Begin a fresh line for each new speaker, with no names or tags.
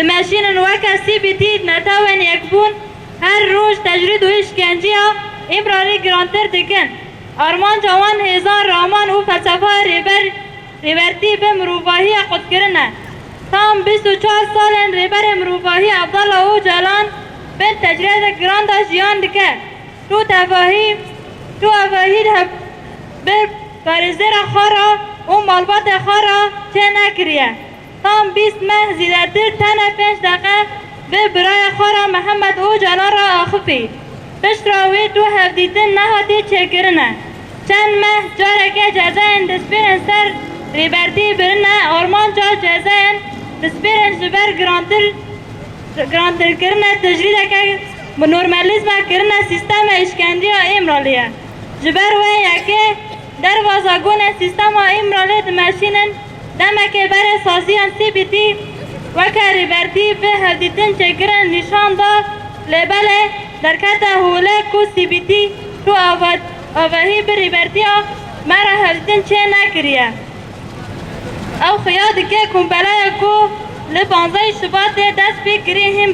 دماشين وكا CBT نتاوين يكبون هر روز تجريد و اشکنجیا امراری گرانتر دکن. آرمان جوان هزار رامان و فلسفه ریبرتی به مروفاهی خود کرنه. تام 24 سال ریبر مروفاهی عبدالله و جلان بین تجرید گراند جیان دکه. تو افاهی به کارزیر خارا و مالبات خارا چه نکریه. تام 20 ماه زیدتر تنه 5 دقیقه به برای خورا محمد او جلال را آخفی. بشتراوی تو هفدیتن نهاتی چه کرنه. چند ماه جارکه جزاین دسپیرن سر ریبرتی برنه. آرمان جا جزاین دسپیرن جبر گرانتر کرنه تجریده که نورمالیزم کرنه سیستم اشکنجی امرالیه. جبر و یکی در وازاگون سیستم امرالی دمشینن دمکه بر سازیان CBT وکا ریبرتی به هفدیتن چکرن نشان دا لبله درکت هوله کو CBT تو آواهی به ریبرتی ها مرا هفدیتن چه نکریه. او خیاد که کمپلای کو لبانزای شبات دست بی کری هم